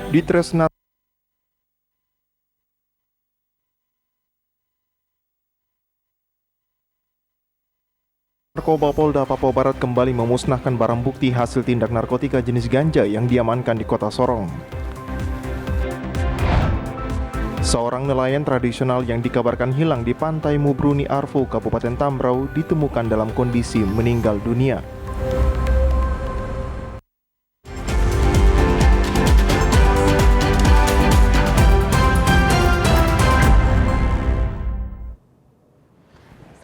Ditres Narkoba Polda Papua Barat kembali memusnahkan barang bukti hasil tindak narkotika jenis ganja yang diamankan di Kota Sorong. Seorang nelayan tradisional yang dikabarkan hilang di Pantai Mubruni Arfu, Kabupaten Tambrau, ditemukan dalam kondisi meninggal dunia.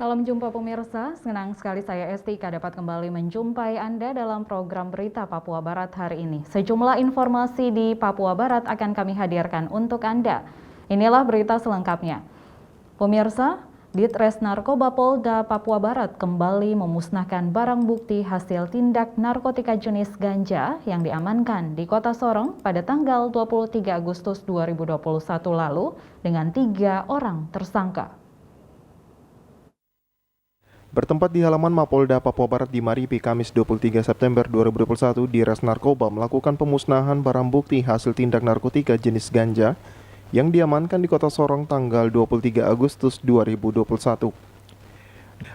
Salam jumpa pemirsa, senang sekali saya Estika dapat kembali menjumpai Anda dalam program Berita Papua Barat hari ini. Sejumlah informasi di Papua Barat akan kami hadirkan untuk Anda. Inilah berita selengkapnya. Pemirsa, Ditres Narkoba Polda Papua Barat kembali memusnahkan barang bukti hasil tindak narkotika jenis ganja yang diamankan di Kota Sorong pada tanggal 23 Agustus 2021 lalu dengan 3 orang tersangka. Bertempat di halaman Mapolda Papua Barat di Maripi, Kamis 23 September 2021, Ditres Narkoba melakukan pemusnahan barang bukti hasil tindak narkotika jenis ganja yang diamankan di Kota Sorong tanggal 23 Agustus 2021.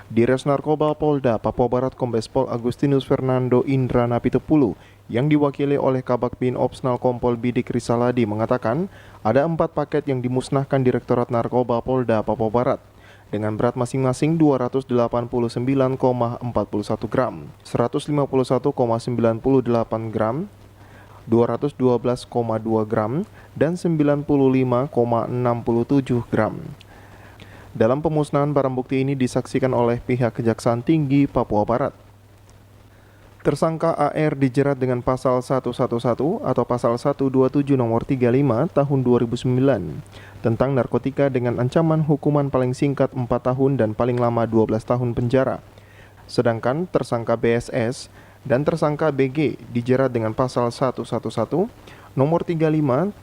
Ditres Narkoba Polda Papua Barat Kombes Pol Agustinus Fernando Indra Napitupulu yang diwakili oleh Kabak Bin Opsnal Kompol Bidik Risaladi mengatakan ada 4 paket yang dimusnahkan Direktorat Narkoba Polda Papua Barat dengan berat masing-masing 289,41 gram, 151,98 gram, 212,2 gram, dan 95,67 gram. Dalam pemusnahan barang bukti ini disaksikan oleh pihak Kejaksaan Tinggi Papua Barat. Tersangka AR dijerat dengan pasal 111 atau pasal 127 nomor 35 tahun 2009 tentang narkotika dengan ancaman hukuman paling singkat 4 tahun dan paling lama 12 tahun penjara. Sedangkan tersangka BSS dan tersangka BG dijerat dengan pasal 111 nomor 35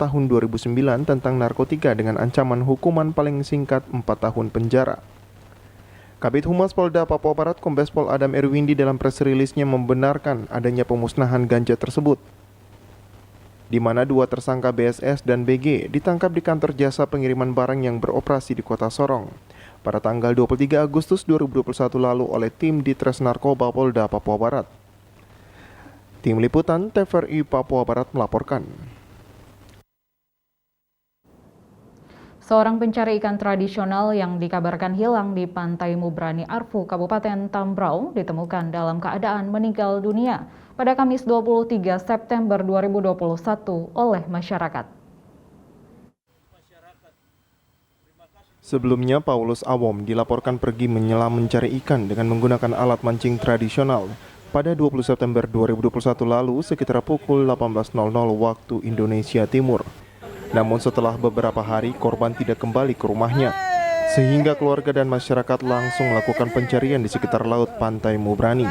tahun 2009 tentang narkotika dengan ancaman hukuman paling singkat 4 tahun penjara. Kabid Humas Polda Papua Barat Kombes Pol Adam Erwindi dalam press release-nya membenarkan adanya pemusnahan ganja tersebut, di mana 2 tersangka BSS dan BG ditangkap di kantor jasa pengiriman barang yang beroperasi di Kota Sorong pada tanggal 23 Agustus 2021 lalu oleh tim Ditres Narkoba Polda Papua Barat. Tim Liputan TVRI Papua Barat melaporkan. Seorang pencari ikan tradisional yang dikabarkan hilang di Pantai Mubrani Arfu, Kabupaten Tambrau, ditemukan dalam keadaan meninggal dunia pada Kamis 23 September 2021 oleh masyarakat. Sebelumnya, Paulus Awom dilaporkan pergi menyelam mencari ikan dengan menggunakan alat mancing tradisional pada 20 September 2021 lalu sekitar pukul 18.00 waktu Indonesia Timur. Namun setelah beberapa hari korban tidak kembali ke rumahnya, sehingga keluarga dan masyarakat langsung melakukan pencarian di sekitar laut Pantai Mubrani.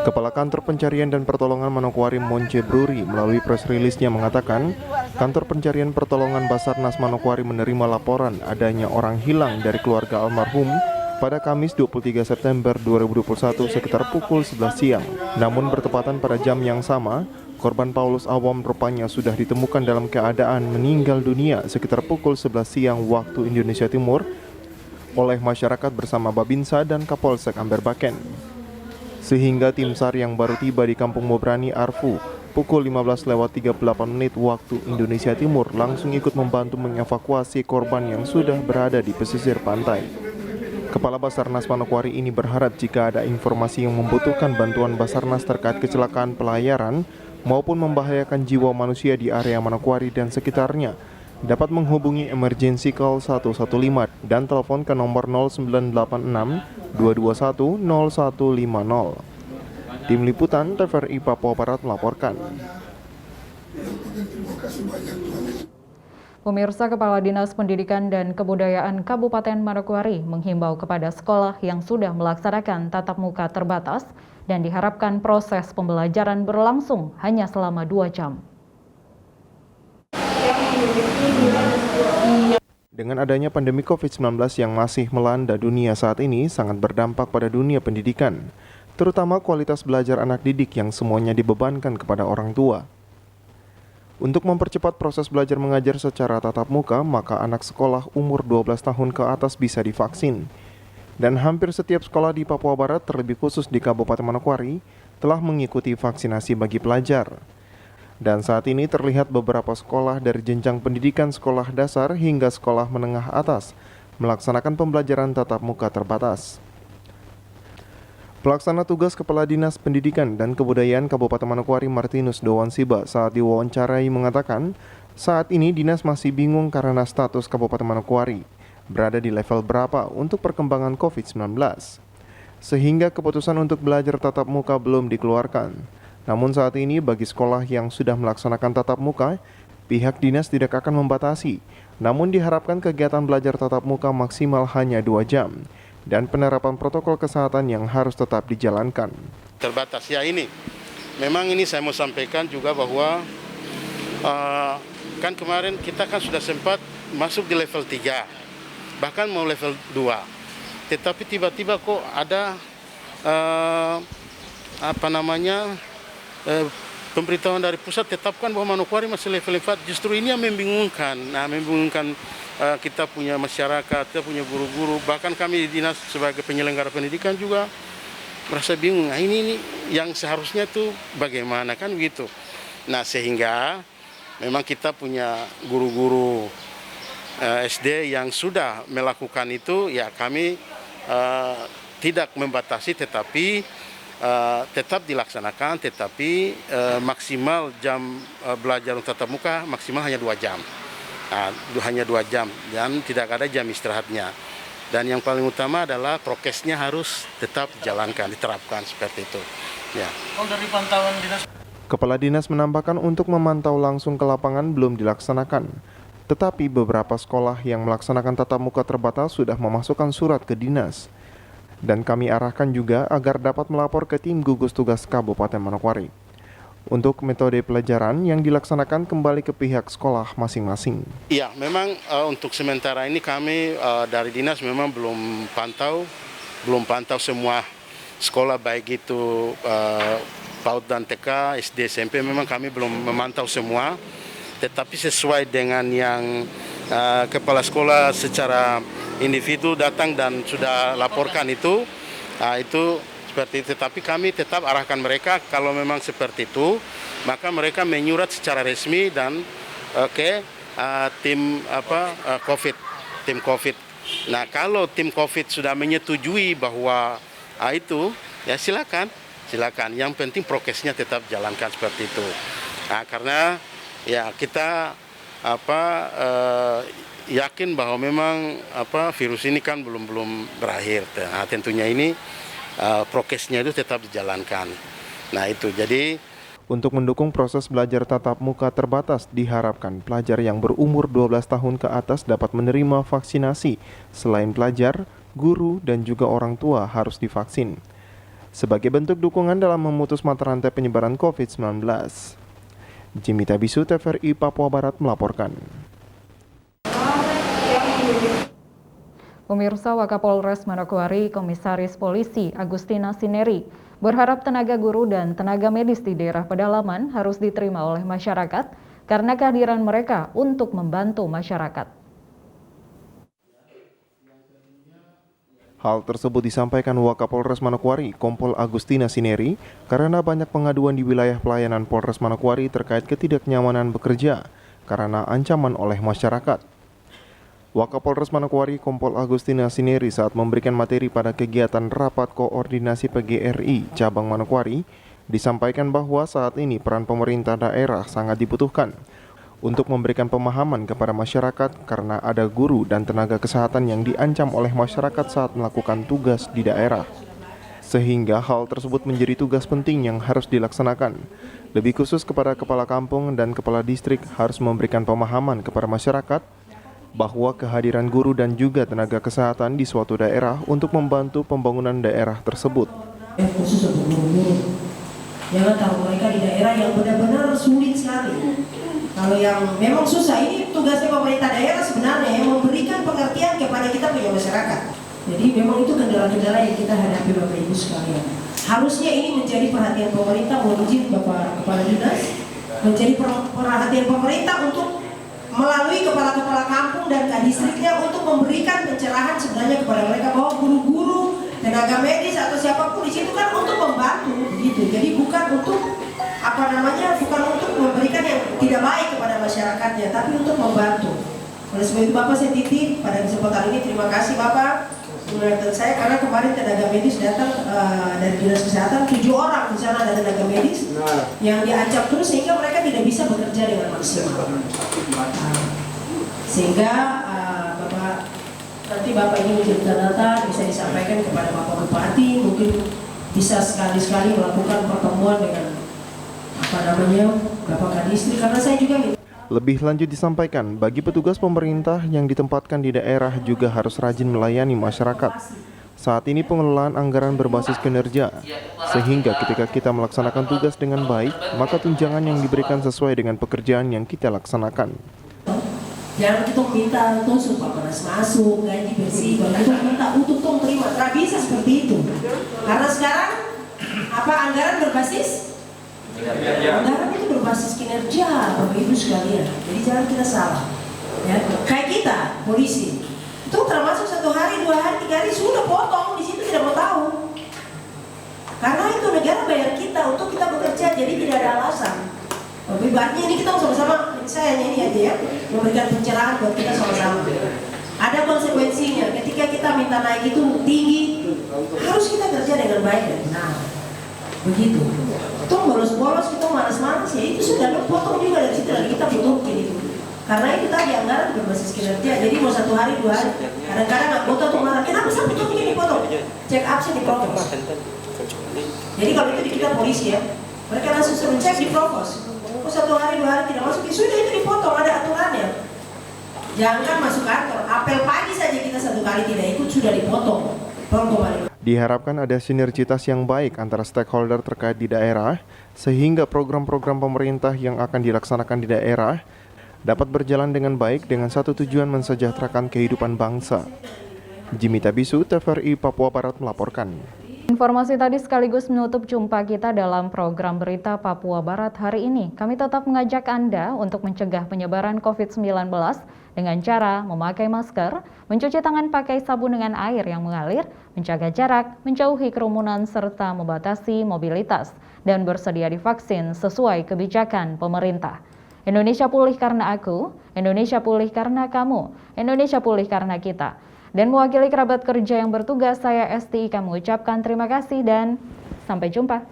Kepala Kantor Pencarian dan Pertolongan Manokwari Monce Bruri melalui press release-nya mengatakan, Kantor Pencarian Pertolongan Basarnas Manokwari menerima laporan adanya orang hilang dari keluarga almarhum pada Kamis 23 September 2021 sekitar pukul 11 siang. Namun bertepatan pada jam yang sama, korban Paulus Awam rupanya sudah ditemukan dalam keadaan meninggal dunia sekitar pukul 11 siang waktu Indonesia Timur oleh masyarakat bersama Babinsa dan Kapolsek Amberbaken. Sehingga tim SAR yang baru tiba di Kampung Mubrani Arfu pukul 15:38 waktu Indonesia Timur langsung ikut membantu mengevakuasi korban yang sudah berada di pesisir pantai. Kepala Basarnas Manokwari ini berharap jika ada informasi yang membutuhkan bantuan Basarnas terkait kecelakaan pelayaran maupun membahayakan jiwa manusia di area Manokwari dan sekitarnya, dapat menghubungi emergency call 115 dan telepon ke nomor 0986 221 0150. Tim Liputan TVRI Papua Barat melaporkan. Pemirsa, Kepala Dinas Pendidikan dan Kebudayaan Kabupaten Manokwari menghimbau kepada sekolah yang sudah melaksanakan tatap muka terbatas dan diharapkan proses pembelajaran berlangsung hanya selama 2 jam. Dengan adanya pandemi COVID-19 yang masih melanda dunia saat ini sangat berdampak pada dunia pendidikan, terutama kualitas belajar anak didik yang semuanya dibebankan kepada orang tua. Untuk mempercepat proses belajar mengajar secara tatap muka, maka anak sekolah umur 12 tahun ke atas bisa divaksin. Dan hampir setiap sekolah di Papua Barat, terlebih khusus di Kabupaten Manokwari, telah mengikuti vaksinasi bagi pelajar. Dan saat ini terlihat beberapa sekolah dari jenjang pendidikan sekolah dasar hingga sekolah menengah atas melaksanakan pembelajaran tatap muka terbatas. Pelaksana tugas Kepala Dinas Pendidikan dan Kebudayaan Kabupaten Manokwari Martinus Dowansiba saat diwawancarai mengatakan, saat ini dinas masih bingung karena status Kabupaten Manokwari berada di level berapa untuk perkembangan COVID-19. Sehingga keputusan untuk belajar tatap muka belum dikeluarkan. Namun saat ini bagi sekolah yang sudah melaksanakan tatap muka, pihak dinas tidak akan membatasi. Namun diharapkan kegiatan belajar tatap muka maksimal hanya 2 jam. Dan penerapan protokol kesehatan yang harus tetap dijalankan. Terbatas ya ini. Memang ini saya mau sampaikan juga bahwa kan kemarin kita kan sudah sempat masuk di level 3, bahkan mau level 2. Tetapi tiba-tiba kok ada pemberitahuan dari pusat tetapkan bahwa Manokwari masih level 4. Justru ini yang membingungkan. Membingungkan kita punya masyarakat, kita punya guru-guru, bahkan kami di dinas sebagai penyelenggara pendidikan juga merasa bingung. Nah, ini yang seharusnya tuh bagaimana kan gitu. Nah, sehingga memang kita punya guru-guru SD yang sudah melakukan itu, ya kami tidak membatasi, tetapi tetap dilaksanakan, tetapi maksimal jam belajar tatap muka maksimal hanya 2 jam. Hanya 2 jam dan tidak ada jam istirahatnya. Dan yang paling utama adalah prokesnya harus tetap dijalankan, diterapkan seperti itu. Ya. Dari pantauan dinas. Kepala Dinas menambahkan untuk memantau langsung ke lapangan belum dilaksanakan. Tetapi beberapa sekolah yang melaksanakan tatap muka terbatas sudah memasukkan surat ke dinas. Dan kami arahkan juga agar dapat melapor ke tim gugus tugas Kabupaten Manokwari. Untuk metode pelajaran yang dilaksanakan kembali ke pihak sekolah masing-masing. Iya, memang untuk sementara ini kami dari dinas memang belum pantau semua sekolah, baik itu PAUD dan TK, SD, SMP, memang kami belum memantau semua. Tetapi sesuai dengan yang kepala sekolah secara individu datang dan sudah laporkan itu seperti itu. Tetapi kami tetap arahkan mereka kalau memang seperti itu, maka mereka menyurat secara resmi dan ke tim COVID. Nah, kalau tim COVID sudah menyetujui bahwa itu, ya silakan. Yang penting prokesnya tetap jalankan seperti itu. Nah, karena ya kita yakin bahwa memang virus ini kan belum berakhir. Nah, tentunya ini prokesnya itu tetap dijalankan. Nah itu jadi untuk mendukung proses belajar tatap muka terbatas diharapkan pelajar yang berumur 12 tahun ke atas dapat menerima vaksinasi. Selain pelajar, guru dan juga orang tua harus divaksin. Sebagai bentuk dukungan dalam memutus mata rantai penyebaran COVID-19. Jimmy Tabisu, TVRI Papua Barat melaporkan. Pemirsa, Wakapolres Manokwari, Komisaris Polisi Agustina Sineri berharap tenaga guru dan tenaga medis di daerah pedalaman harus diterima oleh masyarakat karena kehadiran mereka untuk membantu masyarakat. Hal tersebut disampaikan Wakapolres Manokwari, Kompol Agustina Sineri, karena banyak pengaduan di wilayah pelayanan Polres Manokwari terkait ketidaknyamanan bekerja karena ancaman oleh masyarakat. Wakapolres Manokwari Kompol Agustina Sineri saat memberikan materi pada kegiatan Rapat Koordinasi PGRI Cabang Manokwari disampaikan bahwa saat ini peran pemerintah daerah sangat dibutuhkan untuk memberikan pemahaman kepada masyarakat karena ada guru dan tenaga kesehatan yang diancam oleh masyarakat saat melakukan tugas di daerah. Sehingga hal tersebut menjadi tugas penting yang harus dilaksanakan. Lebih khusus kepada kepala kampung dan kepala distrik harus memberikan pemahaman kepada masyarakat bahwa kehadiran guru dan juga tenaga kesehatan di suatu daerah untuk membantu pembangunan daerah tersebut. Khusus untuk guru-guru, jangan tahu mereka di daerah yang benar-benar sulit sekali. Kalau yang memang susah, ini tugasnya pemerintah daerah sebenarnya yang memberikan pengertian kepada kita punya masyarakat. Jadi memang itu kendala-kendala yang kita hadapi Bapak Ibu sekalian. Harusnya ini menjadi perhatian pemerintah, mohon izin Bapak Kepala Dinas, menjadi perhatian pemerintah untuk melalui kepala-kepala kampung dan kadistriknya untuk memberikan pencerahan sebenarnya kepada mereka bahwa guru-guru, tenaga medis atau siapapun di situ kan untuk membantu gitu. Jadi bukan untuk bukan untuk memberikan yang tidak baik kepada masyarakatnya, tapi untuk membantu. Oleh sebab itu Bapak saya titip pada kesempatan ini, terima kasih Bapak mengingatkan saya, karena kemarin tenaga medis datang dari dinas kesehatan, 7 orang di sana ada tenaga medis yang diancam terus sehingga mereka tidak bisa bekerja dengan maksimal. Sehingga nanti Bapak ini menjadi data bisa disampaikan kepada Bapak Bupati, mungkin bisa sekali-sekali melakukan pertemuan dengan Bapak Kadistri, karena saya juga minta. Lebih lanjut disampaikan, bagi petugas pemerintah yang ditempatkan di daerah juga harus rajin melayani masyarakat. Saat ini pengelolaan anggaran berbasis kinerja, sehingga ketika kita melaksanakan tugas dengan baik, maka tunjangan yang diberikan sesuai dengan pekerjaan yang kita laksanakan. Jangan kita minta untuk panas masuk, gaji bersih, kalau kita minta untuk terima, tidak bisa seperti itu. Karena sekarang anggaran berbasis? Anggaran itu berbasis kinerja, Bapak Ibu sekalian. Jadi jangan kita salah. Ya, kayak kita, polisi, itu termasuk 1 hari, 2 hari, 3 hari sudah potong di situ, tidak mau tahu. Karena itu negara bayar kita untuk kita bekerja, jadi tidak ada alasan. Bapak Ibu, artinya ini kita sama-sama, saya ini aja ya, memberikan pencerahan buat kita sama-sama. Ada konsekuensinya. Ketika kita minta naik itu tinggi, harus kita kerja dengan baik dan benar. Begitu. Itu bolos-bolos, kita malas-malas, ya itu sudah potong juga dari situ, dan kita butuh gitu. Karena itu tadi anggaran berbasis kinerja, jadi mau 1 hari, 2 hari. Kadang-kadang anggota tuh marah, kenapa sampai tuh begini potong? Cek absen di provos. Jadi kalau itu di kita polisi ya, mereka langsung suruh cek di provos. Oh 1 hari, 2 hari tidak masuk, sudah itu dipotong, ada aturannya. Jangan masuk kantor, apel pagi saja kita 1 kali tidak ikut sudah dipotong. Diharapkan ada sinergitas yang baik antara stakeholder terkait di daerah, sehingga program-program pemerintah yang akan dilaksanakan di daerah dapat berjalan dengan baik dengan satu tujuan mensejahterakan kehidupan bangsa. Jimmy Tabisu, TVRI Papua Barat melaporkan. Informasi tadi sekaligus menutup jumpa kita dalam program Berita Papua Barat hari ini. Kami tetap mengajak Anda untuk mencegah penyebaran COVID-19 dengan cara memakai masker, mencuci tangan pakai sabun dengan air yang mengalir, menjaga jarak, menjauhi kerumunan, serta membatasi mobilitas, dan bersedia divaksin sesuai kebijakan pemerintah. Indonesia pulih karena aku, Indonesia pulih karena kamu, Indonesia pulih karena kita. Dan mewakili kerabat kerja yang bertugas, saya STI mengucapkan terima kasih dan sampai jumpa.